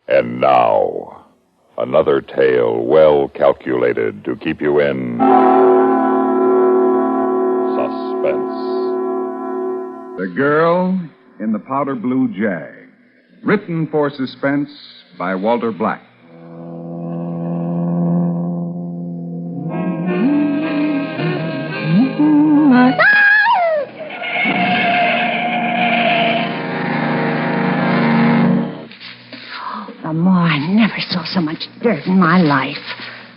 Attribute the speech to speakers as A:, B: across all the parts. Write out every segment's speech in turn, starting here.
A: And now, another tale well calculated to keep you in suspense.
B: The Girl in the Powder Blue Jag. Written for Suspense by Walter Black.
C: The more I never saw so much dirt in my life.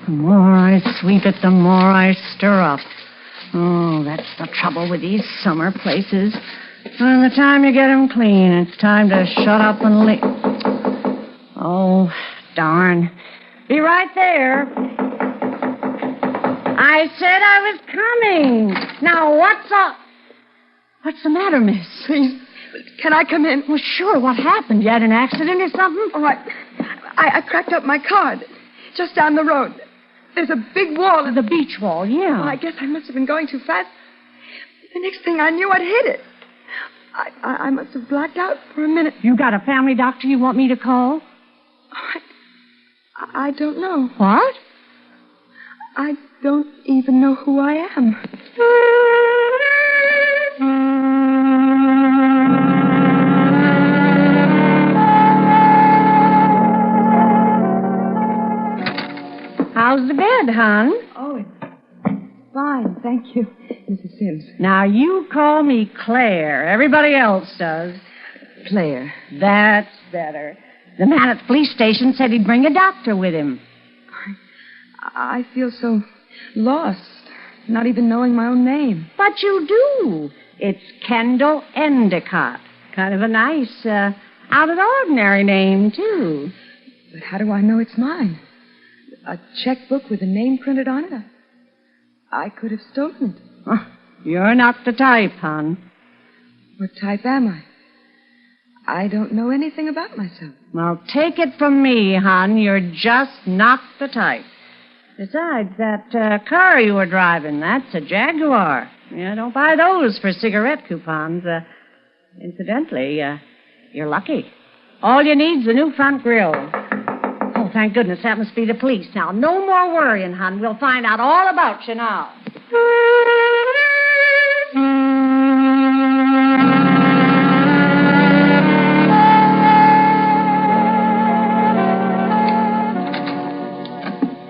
C: The more I sweep it, the more I stir up. Oh, that's the trouble with these summer places. By the time you get them clean, it's time to shut up and leave. Oh, darn. Be right there. I said I was coming. Now, what's the matter, miss?
D: Please, can I come in?
C: Well, sure. What happened? You had an accident or something?
D: Oh, I cracked up my car just down the road. There's a big wall.
C: The beach wall, yeah.
D: Oh, I guess I must have been going too fast. The next thing I knew, I'd hit it. I must have blacked out for a minute.
C: You got a family doctor you want me to call?
D: I don't know.
C: What?
D: I don't even know who I am. How's the bed, hon? Oh, it's fine, thank you, Mrs. Sims.
C: Now, you call me Claire. Everybody else does.
D: Claire.
C: That's better. The man at the police station said he'd bring a doctor with him.
D: I feel so lost, not even knowing my own name.
C: But you do. It's Kendall Endicott. Kind of a nice, out-of-the-ordinary name, too.
D: But how do I know it's mine? A checkbook with a name printed on it? I could have stolen it.
C: Oh, you're not the type, hon.
D: What type am I? I don't know anything about myself.
C: Well, take it from me, hon. You're just not the type. Besides, that car you were driving, that's a Jaguar. Yeah, don't buy those for cigarette coupons. Incidentally, you're lucky. All you need's the new front grille. Oh, thank goodness, that must be the police. Now, no more worrying, hon. We'll find out all about you now.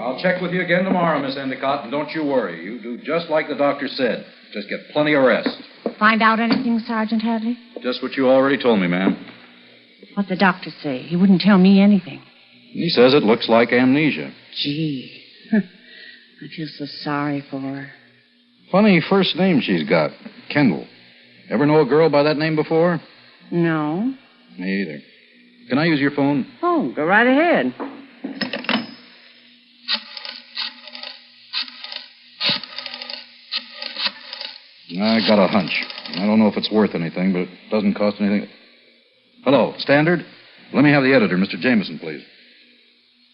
E: I'll check with you again tomorrow, Miss Endicott, and don't you worry. You do just like the doctor said. Just get plenty of rest.
C: Find out anything, Sergeant Hadley?
E: Just what you already told me, ma'am.
C: What'd the doctor say? He wouldn't tell me anything.
E: He says it looks like amnesia.
C: Gee. I feel so sorry for her.
E: Funny first name she's got. Kendall. Ever know a girl by that name before?
C: No.
E: Me either. Can I use your phone?
C: Oh, go right ahead.
E: I got a hunch. I don't know if it's worth anything, but it doesn't cost anything. Hello, Standard? Let me have the editor, Mr. Jameson, please.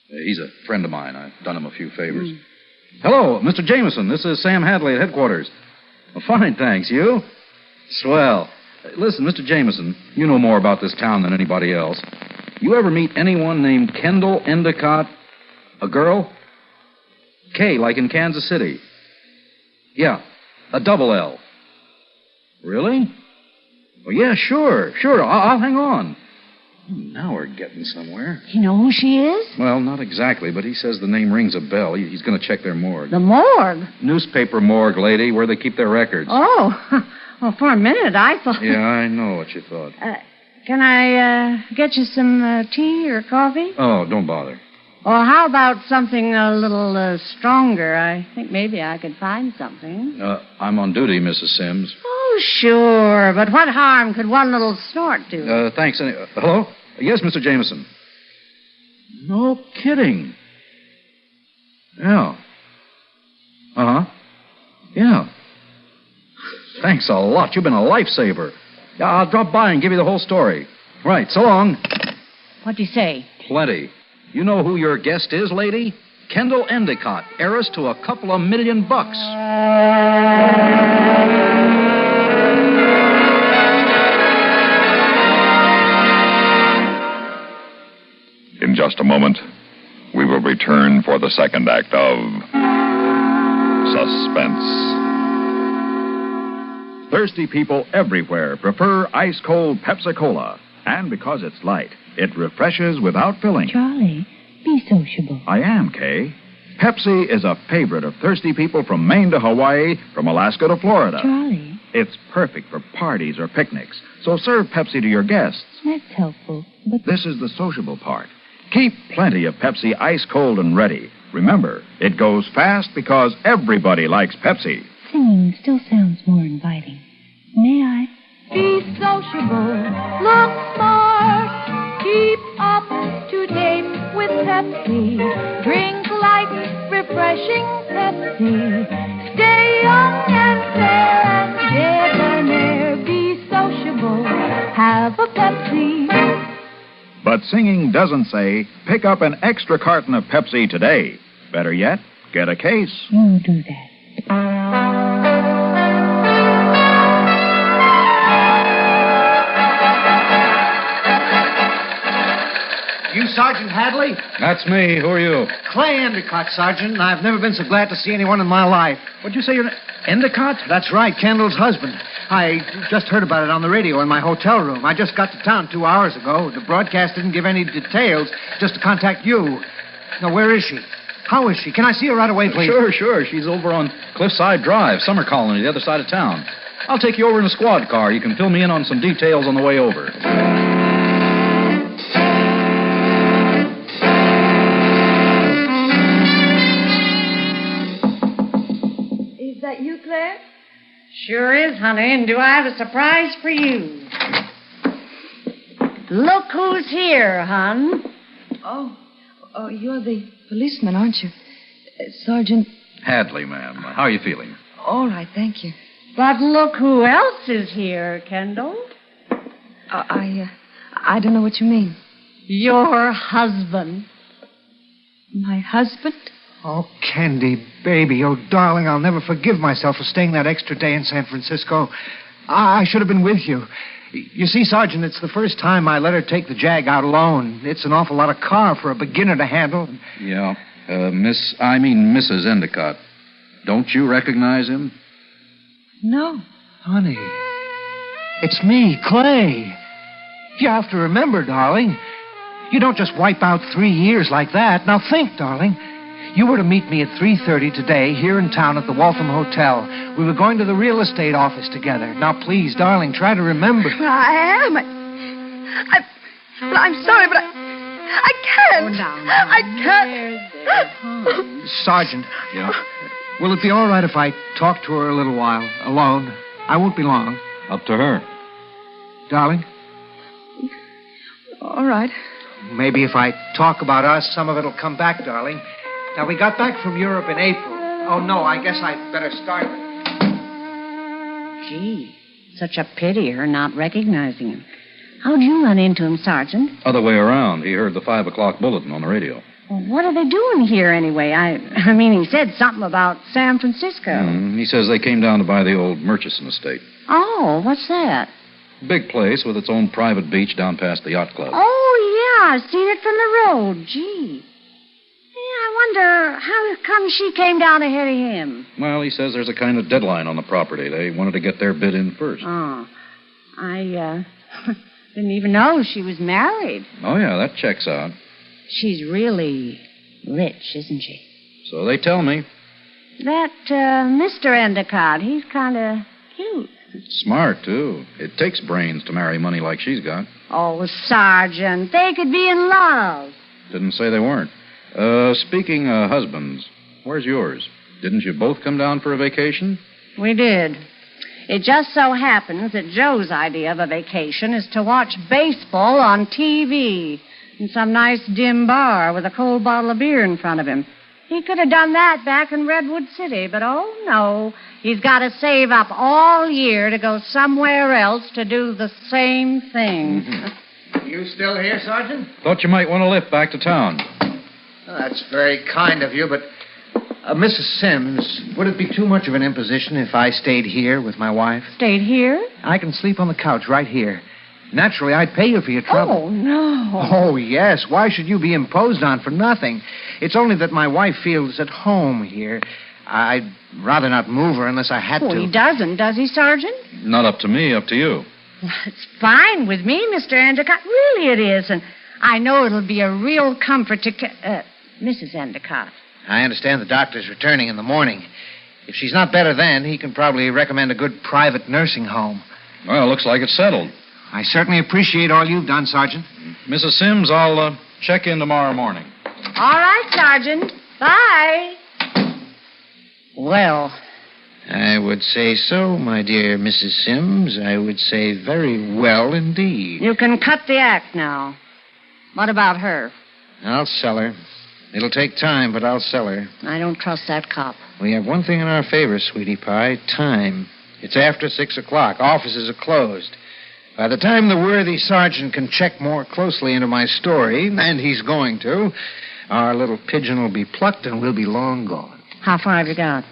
E: He's a friend of mine. I've done him a few favors. Hello, Mr. Jameson. This is Sam Hadley at headquarters. Well, fine, thanks. You? Swell. Listen, Mr. Jameson, you know more about this town than anybody else. You ever meet anyone named Kendall Endicott? A girl? K, like in Kansas City. Yeah, a double L. Really? Well, yeah, sure. I'll hang on. Now we're getting somewhere.
C: You know who she is?
E: Well, not exactly, but he says the name rings a bell. He's going to check their morgue.
C: The morgue?
E: Newspaper morgue, lady, where they keep their records.
C: Oh, well, for a minute I thought...
E: Yeah, I know what you thought.
C: Can I get you some tea or coffee?
E: Oh, don't bother.
C: Or how about something a little stronger? I think maybe I could find something.
E: I'm on duty, Mrs. Sims.
C: Oh, sure. But what harm could one little snort do?
E: Thanks. Hello? Yes, Mr. Jameson. No kidding. Yeah. Uh-huh. Yeah. Thanks a lot. You've been a lifesaver. Yeah, I'll drop by and give you the whole story. Right, so long.
C: What'd you say?
E: Plenty. You know who your guest is, lady? Kendall Endicott, heiress to a couple of $1 million.
A: In just a moment, we will return for the second act of Suspense.
B: Thirsty people everywhere prefer ice-cold Pepsi-Cola. And because it's light, it refreshes without filling.
F: Charlie, be sociable.
B: I am, Kay. Pepsi is a favorite of thirsty people from Maine to Hawaii, from Alaska to Florida.
F: Charlie.
B: It's perfect for parties or picnics, so serve Pepsi to your guests.
F: That's helpful, but...
B: This is the sociable part. Keep plenty of Pepsi ice-cold and ready. Remember, it goes fast because everybody likes Pepsi.
F: Singing still sounds more inviting. May I?
G: Be sociable, look smart, keep up to date with Pepsi. Drink light, refreshing Pepsi. Stay young and fair and debonair. Be sociable, have a Pepsi.
B: But singing doesn't say, pick up an extra carton of Pepsi today. Better yet, get a case.
F: You do that.
H: You Sergeant Hadley?
E: That's me. Who are you?
H: Clay Endicott, Sergeant. I've never been so glad to see anyone in my life. What'd you say your name? Endicott? That's right, Kendall's husband. I just heard about it on the radio in my hotel room. I just got to town 2 hours ago. The broadcast didn't give any details, just to contact you. Now, where is she? How is she? Can I see her right away, please?
E: Sure. She's over on Cliffside Drive, Summer Colony, the other side of town. I'll take you over in a squad car. You can fill me in on some details on the way over.
D: Is that you, Claire?
C: Sure is, honey, and do I have a surprise for you? Look who's here, hon.
D: Oh, you're the policeman, aren't you? Sergeant...
E: Hadley, ma'am. How are you feeling?
D: All right, thank you.
C: But look who else is here, Kendall.
D: I don't know what you mean.
C: Your husband.
D: My husband?
H: Oh, Candy, baby. Oh, darling, I'll never forgive myself for staying that extra day in San Francisco. I should have been with you. You see, Sergeant, it's the first time I let her take the Jag out alone. It's an awful lot of car for a beginner to handle.
E: Yeah. Mrs. Endicott. Don't you recognize him?
D: No.
H: Honey, it's me, Clay. You have to remember, darling. You don't just wipe out 3 years like that. Now think, darling. You were to meet me at 3:30 today here in town at the Waltham Hotel. We were going to the real estate office together. Now, please, darling, try to remember.
D: Well, I am. I'm sorry, but I can't.
C: Oh, now,
D: I can't.
H: Sergeant.
E: Yeah?
H: Will it be all right if I talk to her a little while, alone? I won't be long.
E: Up to her.
H: Darling?
D: All right.
H: Maybe if I talk about us, some of it'll come back, darling. Now, we got back from Europe in April. Oh, no, I guess I'd better start.
C: Gee, such a pity her not recognizing him. How'd you run into him, Sergeant?
E: Other way around. He heard the 5 o'clock bulletin on the radio.
C: Well, what are they doing here anyway? I mean, he said something about San Francisco.
E: He says they came down to buy the old Murchison estate.
C: Oh, what's that?
E: Big place with its own private beach down past the yacht club.
C: Oh, yeah, I've seen it from the road. Gee. Yeah, I wonder how come she came down ahead of him.
E: Well, he says there's a kind of deadline on the property. They wanted to get their bid in first.
C: Oh, I didn't even know she was married.
E: Oh, yeah, that checks out.
C: She's really rich, isn't she?
E: So they tell me.
C: That Mr. Endicott, he's kind of cute.
E: Smart, too. It takes brains to marry money like she's got.
C: Oh, Sergeant, they could be in love.
E: Didn't say they weren't. Speaking of husbands, where's yours? Didn't you both come down for a vacation?
C: We did. It just so happens that Joe's idea of a vacation is to watch baseball on TV in some nice dim bar with a cold bottle of beer in front of him. He could have done that back in Redwood City, but oh, no. He's got to save up all year to go somewhere else to do the same thing.
H: Mm-hmm. You still here, Sergeant?
E: Thought you might want to lift back to town.
H: Oh, that's very kind of you, but... Mrs. Sims, would it be too much of an imposition if I stayed here with my wife?
C: Stayed here?
H: I can sleep on the couch right here. Naturally, I'd pay you for your trouble.
C: Oh, no.
H: Oh, yes. Why should you be imposed on for nothing? It's only that my wife feels at home here. I'd rather not move her unless I had to.
C: He doesn't, does he, Sergeant?
E: Not up to me, up to you.
C: It's fine with me, Mr. Endicott. Really it is. And I know it'll be a real comfort to... Mrs. Endicott.
H: I understand the doctor's returning in the morning. If she's not better then, he can probably recommend a good private nursing home.
E: Well, looks like it's settled.
H: I certainly appreciate all you've done, Sergeant.
E: Mrs. Sims, I'll check in tomorrow morning.
C: All right, Sergeant. Bye. Well...
H: I would say so, my dear Mrs. Sims. I would say very well indeed.
C: You can cut the act now. What about her?
H: I'll sell her. It'll take time, but I'll sell her.
C: I don't trust that cop.
H: We have one thing in our favor, sweetie pie, time. It's after 6 o'clock. Offices are closed. By the time the worthy sergeant can check more closely into my story, and he's going to, our little pigeon will be plucked and we'll be long gone.
C: How far have you got?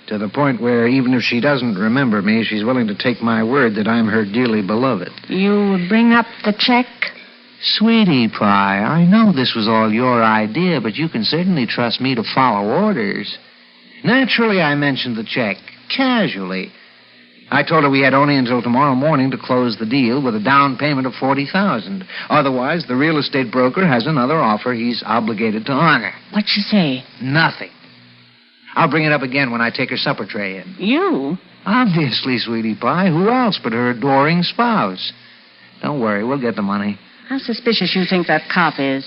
H: To the point where even if she doesn't remember me, she's willing to take my word that I'm her dearly beloved.
C: You would bring up the check?
H: Sweetie pie, I know this was all your idea, but you can certainly trust me to follow orders. Naturally, I mentioned the check, casually. I told her we had only until tomorrow morning to close the deal with a down payment of $40,000. Otherwise, the real estate broker has another offer he's obligated to honor.
C: What'd she say?
H: Nothing. I'll bring it up again when I take her supper tray in.
C: You?
H: Obviously, sweetie pie. Who else but her adoring spouse? Don't worry, we'll get the money.
C: How suspicious you think that cop is?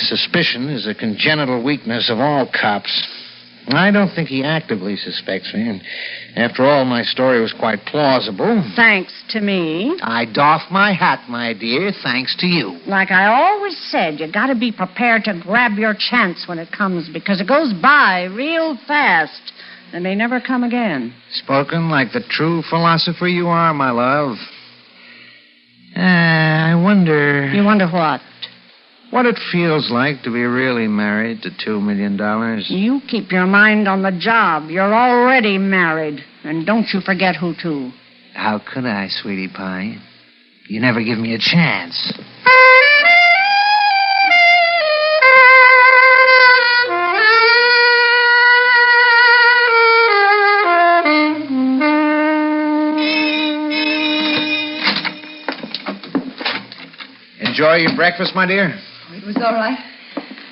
H: Suspicion is a congenital weakness of all cops. I don't think he actively suspects me. And after all, my story was quite plausible.
C: Thanks to me.
H: I doff my hat, my dear, thanks to you.
C: Like I always said, you gotta be prepared to grab your chance when it comes, because it goes by real fast and may never come again.
H: Spoken like the true philosopher you are, my love. I wonder...
C: You wonder what?
H: What it feels like to be really married to $2 million.
C: You keep your mind on the job. You're already married. And don't you forget who to.
H: How could I, sweetie pie? You never give me a chance. Enjoy your breakfast, my dear?
D: It was all right.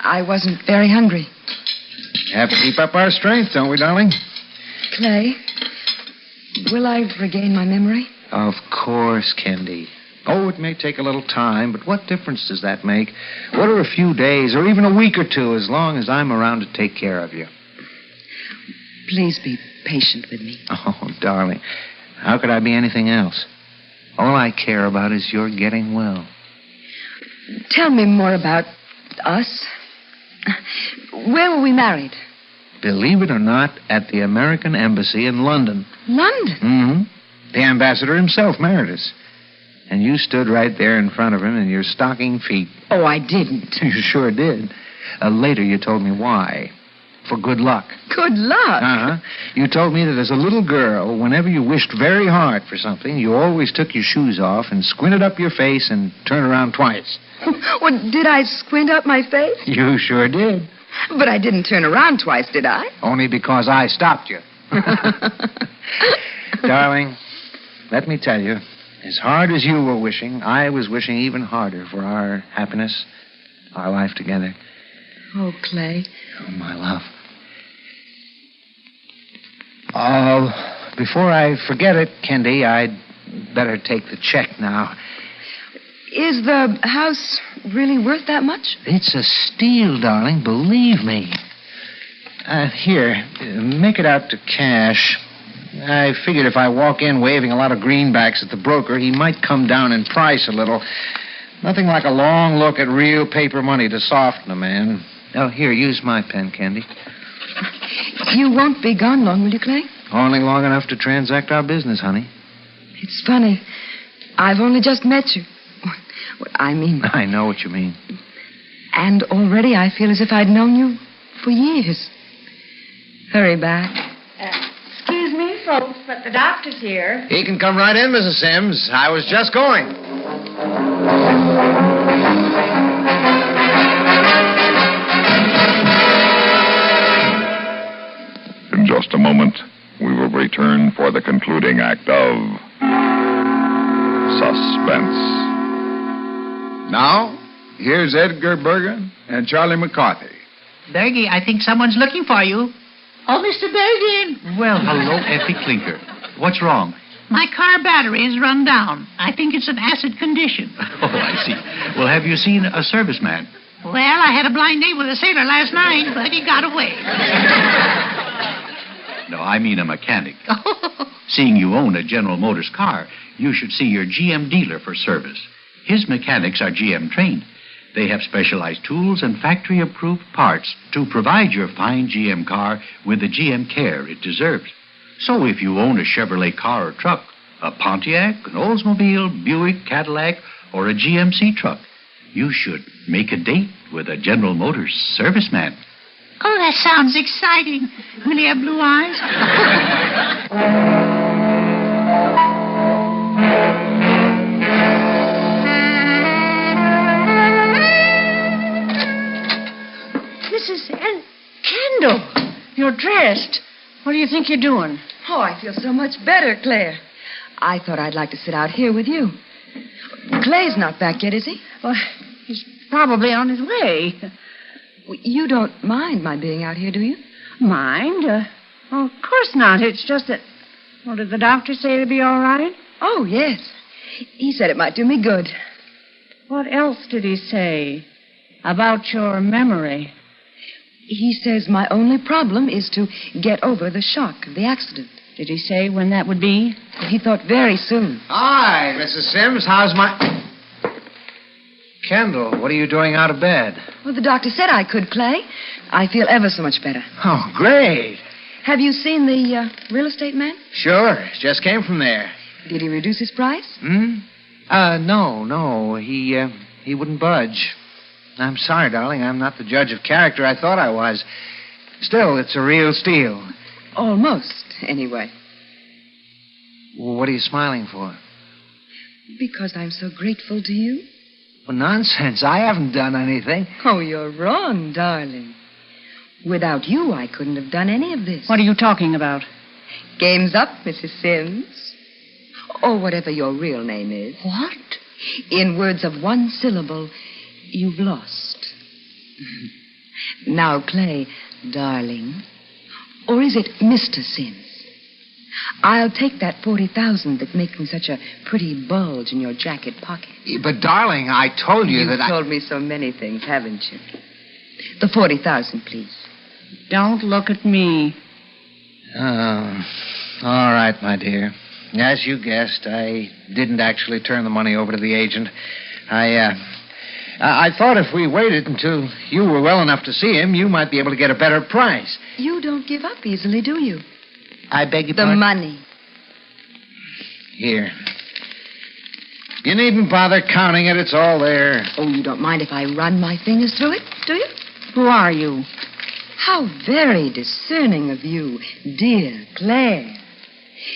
D: I wasn't very hungry.
H: Have to keep up our strength, don't we, darling?
D: Clay, will I regain my memory?
H: Of course, Kendi. Oh, it may take a little time, but what difference does that make? What are a few days or even a week or two as long as I'm around to take care of you?
D: Please be patient with me.
H: Oh, darling, how could I be anything else? All I care about is your getting well.
D: Tell me more about us. Where were we married?
H: Believe it or not, at the American Embassy in London.
D: London?
H: Mm-hmm. The ambassador himself married us. And you stood right there in front of him in your stocking feet.
D: Oh, I didn't.
H: You sure did. Later you told me why. For good luck.
D: Good luck?
H: Uh-huh. You told me that as a little girl, whenever you wished very hard for something, you always took your shoes off and squinted up your face and turned around twice.
D: Well, did I squint up my face?
H: You sure did.
D: But I didn't turn around twice, did I?
H: Only because I stopped you. Darling, let me tell you, as hard as you were wishing, I was wishing even harder for our happiness, our life together.
D: Oh, Clay.
H: Oh, my love. Before I forget it, Kendi, I'd better take the check now.
D: Is the house really worth that much?
H: It's a steal, darling, believe me. Here, make it out to cash. I figured if I walk in waving a lot of greenbacks at the broker, he might come down in price a little. Nothing like a long look at real paper money to soften a man. Oh, here, use my pen, Kendi.
D: You won't be gone long, will you, Clay?
H: Only long enough to transact our business, honey.
D: It's funny. I've only just met you. What I mean...
H: I know what you mean.
D: And already I feel as if I'd known you for years. Hurry back.
C: Excuse me, folks, but the doctor's here.
H: He can come right in, Mrs. Sims. I was just going.
A: In just a moment, we will return for the concluding act of Suspense.
B: Now, here's Edgar Bergen and Charlie McCarthy.
I: Bergie, I think someone's looking for you. Oh, Mr. Bergen.
E: Well, hello, Effie Clinker. What's wrong?
I: My car battery is run down. I think it's an acid condition.
E: Oh, I see. Well, have you seen a serviceman?
I: Well, I had a blind date with a sailor last night, but he got away.
E: No, I mean a mechanic. Seeing you own a General Motors car, you should see your GM dealer for service. His mechanics are GM trained. They have specialized tools and factory-approved parts to provide your fine GM car with the GM care it deserves. So if you own a Chevrolet car or truck, a Pontiac, an Oldsmobile, Buick, Cadillac, or a GMC truck, you should make a date with a General Motors serviceman.
I: Oh, that sounds exciting. Will he have blue eyes?
C: Mrs. Kendall, you're dressed. What do you think you're doing?
D: Oh, I feel so much better, Claire. I thought I'd like to sit out here with you. Clay's not back yet, is he?
C: Well, he's probably on his way.
D: Well, you don't mind my being out here, do you?
C: Mind? Well, of course not. It's just that... Well, did the doctor say it'd be all right?
D: Oh, yes. He said it might do me good.
C: What else did he say about your memory?
D: He says my only problem is to get over the shock of the accident.
C: Did he say when that would be?
D: He thought very soon.
H: Hi, Mrs. Sims. How's my... Kendall, what are you doing out of bed?
D: Well, the doctor said I could, Clay. I feel ever so much better.
H: Oh, great.
D: Have you seen the real estate man?
H: Sure. Just came from there.
D: Did he reduce his price?
H: No. He wouldn't budge. I'm sorry, darling. I'm not the judge of character I thought I was. Still, it's a real steal.
D: Almost, anyway.
H: Well, what are you smiling for?
D: Because I'm so grateful to you.
H: Well, nonsense. I haven't done anything.
D: Oh, you're wrong, darling. Without you, I couldn't have done any of this.
C: What are you talking about?
D: Game's up, Mrs. Sims. Or whatever your real name is.
C: What?
D: In words of one syllable, you've lost. Now, Clay, darling. Or is it Mr. Sims? I'll take that 40,000 that's making such a pretty bulge in your jacket pocket.
H: But, darling, I told you that
D: You've told me so many things, haven't you? The 40,000, please.
C: Don't look at me.
H: Oh, all right, my dear. As you guessed, I didn't actually turn the money over to the agent. I thought if we waited until you were well enough to see him, you might be able to get a better price.
D: You don't give up easily, do you?
H: I beg your
D: The
H: pardon?
D: money.
H: Here. You needn't bother counting it. It's all there.
D: Oh, you don't mind if I run my fingers through it, do you?
C: Who are you?
D: How very discerning of you, dear Claire.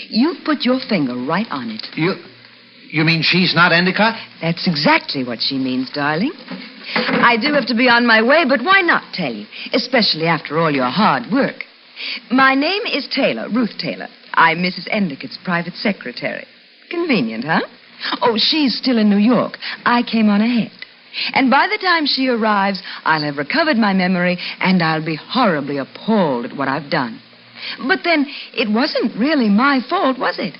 D: You put your finger right on it.
H: You mean she's not Endicott?
D: That's exactly what she means, darling. I do have to be on my way, but why not tell you? Especially after all your hard work. My name is Taylor, Ruth Taylor. I'm Mrs. Endicott's private secretary. Convenient, huh? Oh, she's still in New York. I came on ahead. And by the time she arrives, I'll have recovered my memory, and I'll be horribly appalled at what I've done. But then, it wasn't really my fault, was it?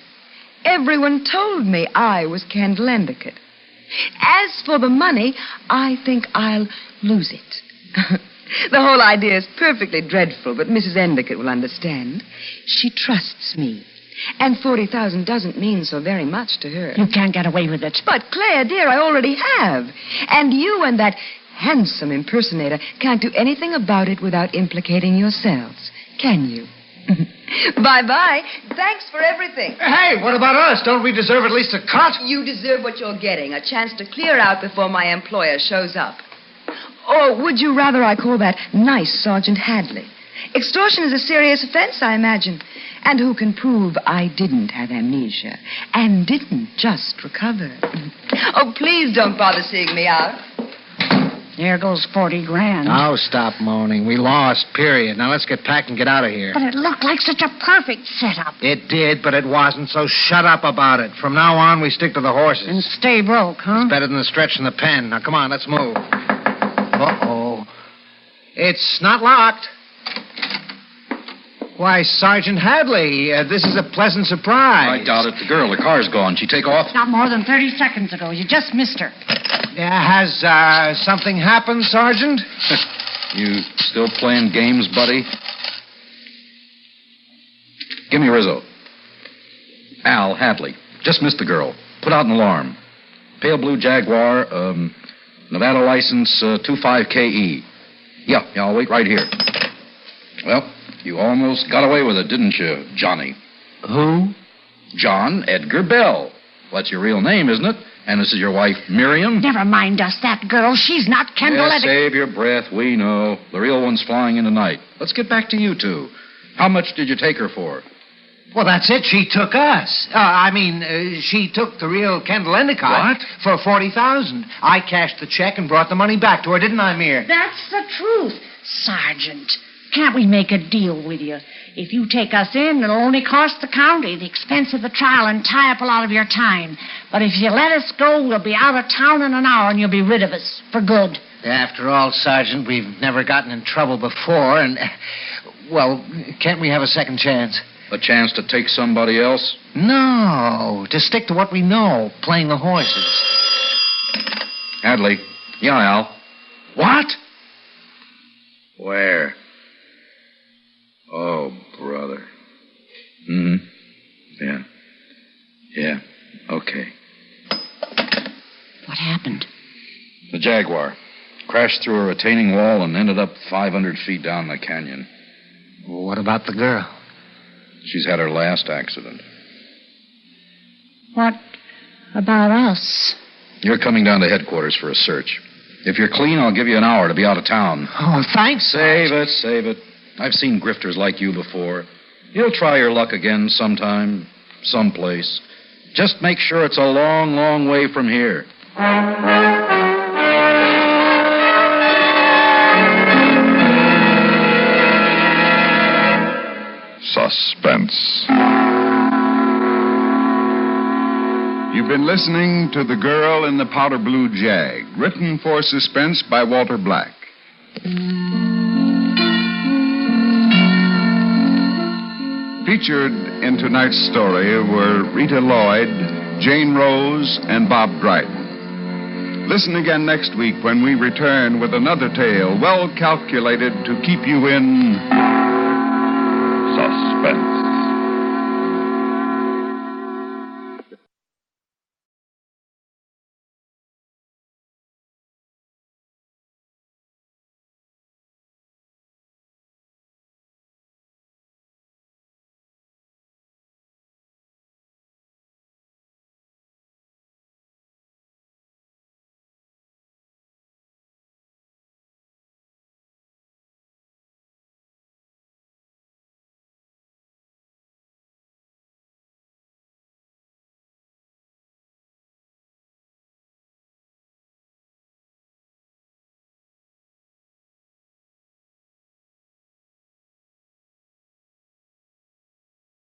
D: Everyone told me I was Kendall Endicott. As for the money, I think I'll lose it. The whole idea is perfectly dreadful, but Mrs. Endicott will understand. She trusts me. And 40,000 doesn't mean so very much to her.
C: You can't get away with it.
D: But, Claire, dear, I already have. And you and that handsome impersonator can't do anything about it without implicating yourselves, can you? Bye-bye. Thanks for everything.
H: Hey, what about us? Don't we deserve at least a cut?
D: You deserve what you're getting, a chance to clear out before my employer shows up. Or would you rather I call that nice Sergeant Hadley? Extortion is a serious offense, I imagine. And who can prove I didn't have amnesia and didn't just recover? Oh, please don't bother seeing me out.
C: There goes 40 grand.
H: Oh, stop moaning. We lost, period. Now let's get packed and get out of here.
C: But it looked like such a perfect setup.
H: It did, but it wasn't, so shut up about it. From now on, we stick to the horses.
C: And stay broke, huh?
H: It's better than the stretch in the pen. Now, come on, let's move. Uh-oh. It's not locked. Why, Sergeant Hadley, this is a pleasant surprise.
E: I doubt it. The car's gone. She take off?
C: Not more than 30 seconds ago. You just missed her.
H: Has something happened, Sergeant?
E: You still playing games, buddy? Give me Rizzo. Al Hadley. Just missed the girl. Put out an alarm. Pale blue Jaguar, Nevada license 25KE. Yeah, I'll wait right here. Well, you almost got away with it, didn't you, Johnny?
H: Who?
E: John Edgar Bell. That's your real name, isn't it? And this is your wife, Miriam?
C: Never mind us, that girl. She's not Kendall.
E: Yeah, save your breath. We know. The real one's flying in tonight. Let's get back to you two. How much did you take her for?
H: Well, that's it. She took us. She took the real Kendall Endicott.
E: What?
H: For $40,000. I cashed the check and brought the money back to her, didn't I, Mir?
C: That's the truth, Sergeant. Can't we make a deal with you? If you take us in, it'll only cost the county the expense of the trial and tie up a lot of your time. But if you let us go, we'll be out of town in an hour and you'll be rid of us for good.
H: After all, Sergeant, we've never gotten in trouble before, and, well, can't we have a second chance?
E: A chance to take somebody else?
H: No, to stick to what we know, playing the horses.
E: Hadley. Yeah, Al. What? Where? Oh, brother. Mm-hmm. Yeah. Okay.
C: What happened?
E: The Jaguar crashed through a retaining wall and ended up 500 feet down the canyon.
H: What about the girl?
E: She's had her last accident.
C: What about us?
E: You're coming down to headquarters for a search. If you're clean, I'll give you an hour to be out of town.
H: Oh, thanks.
E: Save it. I've seen grifters like you before. You'll try your luck again sometime, someplace. Just make sure it's a long, long way from here.
A: Suspense.
B: You've been listening to The Girl in the Powder Blue Jag, written for Suspense by Walter Black. Featured in tonight's story were Rita Lloyd, Jane Rose, and Bob Dryden. Listen again next week when we return with another tale well calculated to keep you in
A: Suspense.